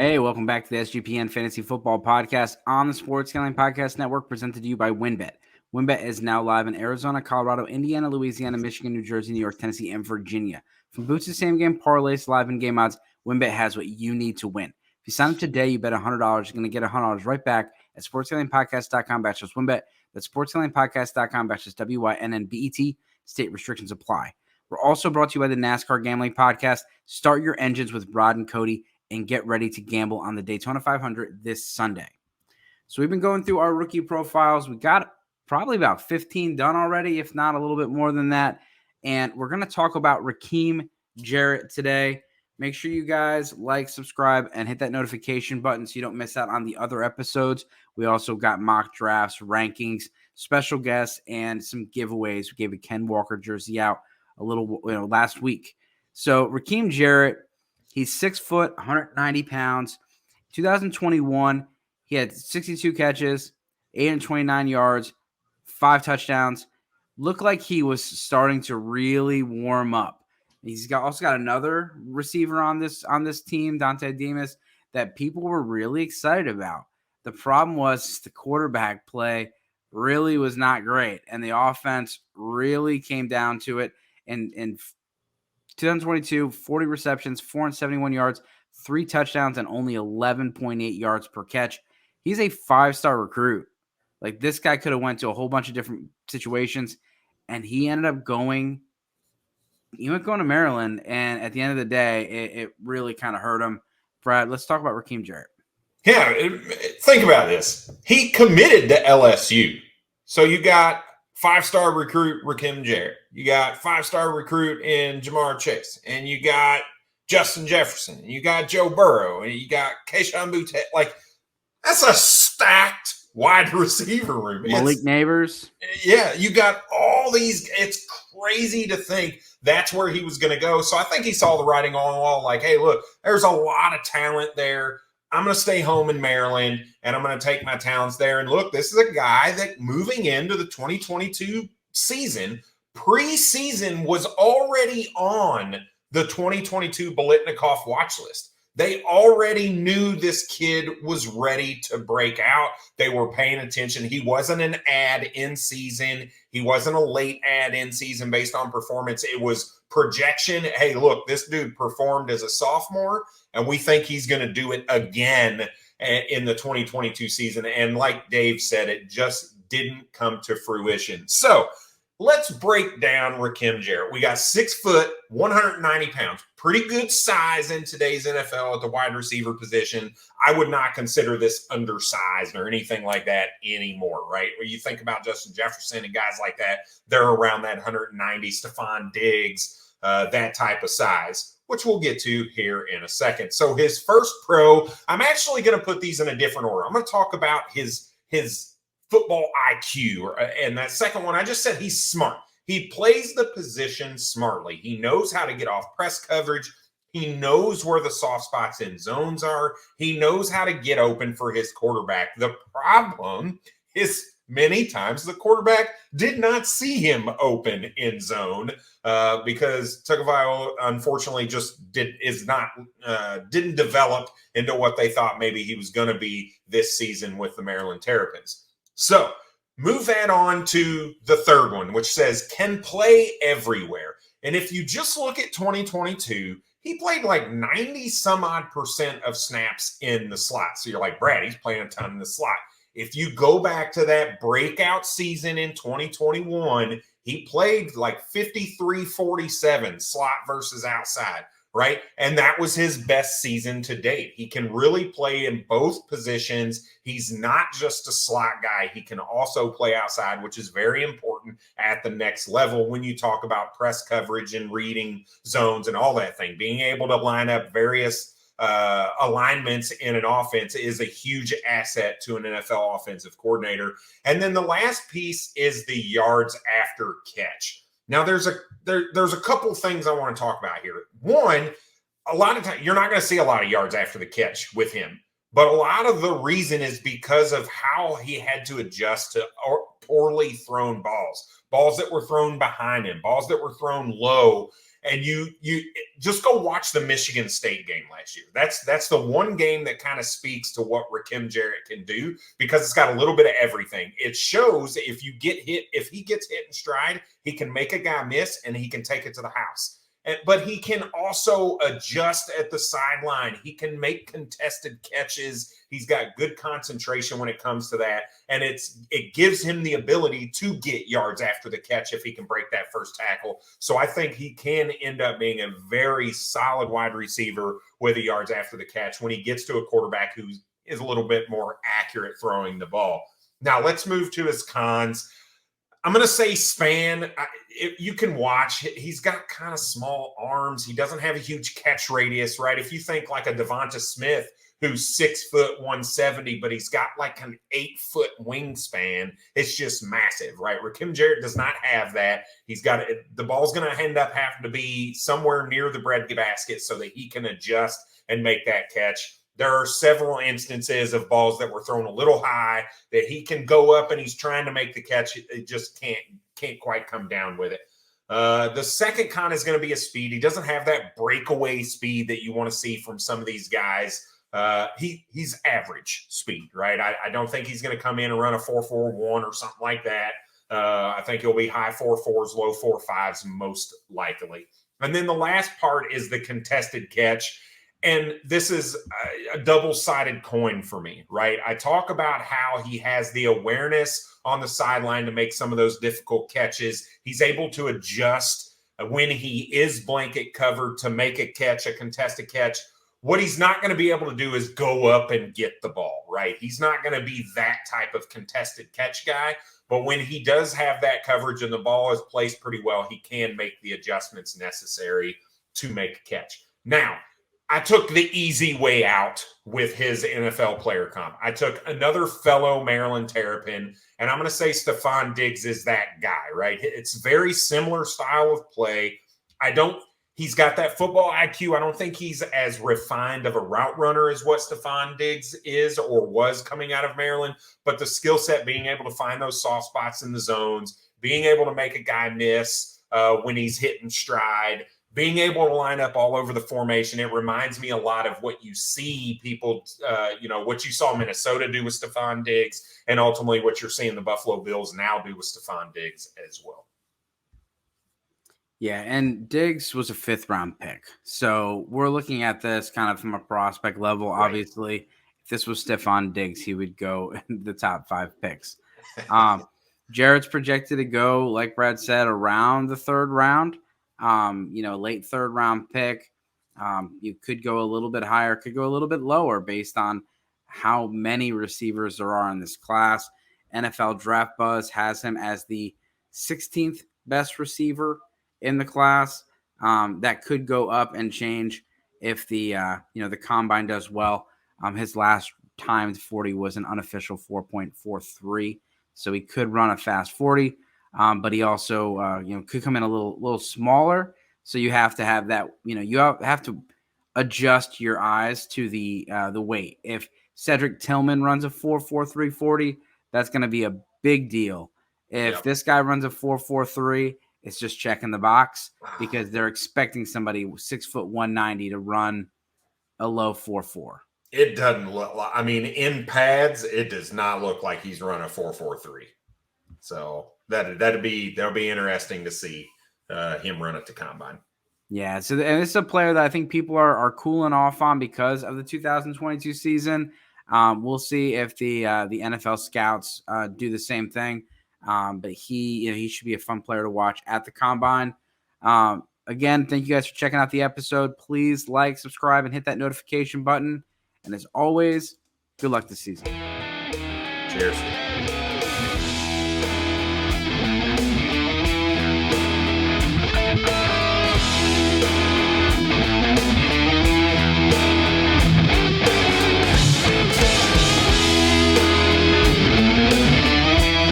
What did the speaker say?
Hey, welcome back to the SGPN Fantasy Football Podcast on the Sports Gambling Podcast Network, presented to you by WynnBET. WynnBET is now live in Arizona, Colorado, Indiana, Louisiana, Michigan, New Jersey, New York, Tennessee, and Virginia. From boots to same-game parlays, live and game odds, WynnBET has what you need to win. If you sign up today, you bet $100, you're going to get $100 right back at sportsgamblingpodcast.com/WynnBET. That's sportsgamblingpodcast.com/WYNNBET. State restrictions apply. We're also brought to you by the NASCAR Gambling Podcast. Start your engines with Rod and Cody and get ready to gamble on the Daytona 500 this Sunday. So we've been going through our rookie profiles. We got probably about 15 done already, if not a little bit more than that. And we're going to talk about Rakim Jarrett today. Make sure you guys like, subscribe, and hit that notification button so you don't miss out on the other episodes. We also got mock drafts, rankings, special guests, and some giveaways. We gave a Ken Walker jersey out a little last week. So Rakim Jarrett, he's 6 foot, 190 pounds. 2021, he had 62 catches, 829 yards, 5 touchdowns. Looked like he was starting to really warm up. He's also got another receiver on this team, Dante Demas, that people were really excited about. The problem was the quarterback play really was not great, and the offense really came down to it. And 2022, 40 receptions, 471 yards, 3 touchdowns, and only 11.8 yards per catch. He's a 5-star recruit. Like, this guy could have went to a whole bunch of different situations, and he ended up going to Maryland, and at the end of the day, it really kind of hurt him. Brad, let's talk about Rakim Jarrett. Yeah, think about this. He committed to LSU. So you got 5-star recruit Rakim Jarrett. You got 5-star recruit in Jamar Chase. And you got Justin Jefferson. And you got Joe Burrow. And you got Keyshawn Boutte. Like, that's a stacked wide receiver room. Malik Neighbors. Yeah, you got all these. It's crazy to think that's where he was going to go. So I think he saw the writing on the wall. Like, hey, look, there's a lot of talent there. I'm going to stay home in Maryland, and I'm going to take my talents there. And look, this is a guy that moving into the 2022 season, preseason was already on the 2022 Biletnikoff watch list. They already knew this kid was ready to break out. They were paying attention. He wasn't an ad in season. He wasn't a late ad in season based on performance. It was projection. Hey, look, this dude performed as a sophomore, and we think he's going to do it again in the 2022 season. And like Dave said, it just didn't come to fruition. So let's break down Rakim Jarrett. We got 6 foot, 190 pounds. Pretty good size in today's NFL at the wide receiver position. I would not consider this undersized or anything like that anymore, right? When you think about Justin Jefferson and guys like that, they're around that 190, Stephon Diggs, that type of size, which we'll get to here in a second. So his first pro, I'm actually going to put these in a different order. I'm going to talk about his football IQ. And that second one, I just said he's smart. He plays the position smartly. He knows how to get off press coverage. He knows where the soft spots in zones are. He knows how to get open for his quarterback. The problem is many times the quarterback did not see him open in zone because Tagovailoa unfortunately just didn't develop into what they thought maybe he was going to be this season with the Maryland Terrapins. So move that on to the third one, which says can play everywhere. And if you just look at 2022, he played like 90 some odd % of snaps in the slot. So you're like, Brad, he's playing a ton in the slot. If you go back to that breakout season in 2021, he played like 53-47 slot versus outside, right? And that was his best season to date. He can really play in both positions. He's not just a slot guy. He can also play outside, which is very important at the next level when you talk about press coverage and reading zones and all that thing. Being able to line up various alignments in an offense is a huge asset to an NFL offensive coordinator. And then the last piece is the yards after catch. Now, there's a couple things I want to talk about here. One, a lot of times you're not going to see a lot of yards after the catch with him, but a lot of the reason is because of how he had to adjust to poorly thrown balls that were thrown behind him, balls that were thrown low. And you just go watch the Michigan State game last year. That's the one game that kind of speaks to what Rakim Jarrett can do, because it's got a little bit of everything. It shows if he gets hit in stride, he can make a guy miss and he can take it to the house. But he can also adjust at the sideline. He can make contested catches. He's got good concentration when it comes to that. And it gives him the ability to get yards after the catch if he can break that first tackle. So I think he can end up being a very solid wide receiver with the yards after the catch when he gets to a quarterback who is a little bit more accurate throwing the ball. Now let's move to his cons. I'm going to say span. You can watch. He's got kind of small arms. He doesn't have a huge catch radius, right? If you think like a Devonta Smith, who's 6 foot 170, but he's got like an 8 foot wingspan, it's just massive, right? Rakim Jarrett does not have that. He's got the ball's going to end up having to be somewhere near the breadbasket so that he can adjust and make that catch. There are several instances of balls that were thrown a little high that he can go up and he's trying to make the catch. It just can't quite come down with it. The second con is going to be his speed. He doesn't have that breakaway speed that you want to see from some of these guys. He's average speed, right? I don't think he's going to come in and run a 4.41 or something like that. I think he'll be high 4.4s, low 4.5s most likely. And then the last part is the contested catch. And this is a double-sided coin for me, right? I talk about how he has the awareness on the sideline to make some of those difficult catches. He's able to adjust when he is blanket covered to make a catch, a contested catch. What he's not going to be able to do is go up and get the ball, right? He's not going to be that type of contested catch guy. But when he does have that coverage and the ball is placed pretty well, he can make the adjustments necessary to make a catch. Now, I took the easy way out with his NFL player comp. I took another fellow Maryland Terrapin, and I'm going to say Stephon Diggs is that guy, right? It's very similar style of play. He's got that football IQ. I don't think he's as refined of a route runner as what Stephon Diggs is or was coming out of Maryland, but the skill set, being able to find those soft spots in the zones, being able to make a guy miss when he's hitting stride, being able to line up all over the formation. It reminds me a lot of what you see people, what you saw Minnesota do with Stephon Diggs, and ultimately what you're seeing the Buffalo Bills now do with Stephon Diggs as well. Yeah, and Diggs was a 5th-round pick. So we're looking at this kind of from a prospect level. Right. Obviously, if this was Stephon Diggs, he would go in the top 5 picks. Jarrett's projected to go, like Brad said, around the 3rd round. Late 3rd round pick. You could go a little bit higher, could go a little bit lower based on how many receivers there are in this class. NFL Draft Buzz has him as the 16th best receiver in the class. That could go up and change if the combine does well. His last timed 40 was an unofficial 4.43, so he could run a fast 40. But he also, could come in a little smaller. So you have to have that, you have to adjust your eyes to the weight. If Cedric Tillman runs a 4.43 40, that's going to be a big deal. If this guy runs a 4.43, it's just checking the box because they're expecting somebody 6 foot 190 to run a low 4.4. It doesn't look like, in pads, it does not look like he's run a 4.43. So that'll be interesting to see him run at the combine. Yeah, so and this is a player that I think people are cooling off on because of the 2022 season. We'll see if the NFL scouts do the same thing. But he should be a fun player to watch at the combine. Again, thank you guys for checking out the episode. Please like, subscribe, and hit that notification button. And as always, good luck this season. Cheers.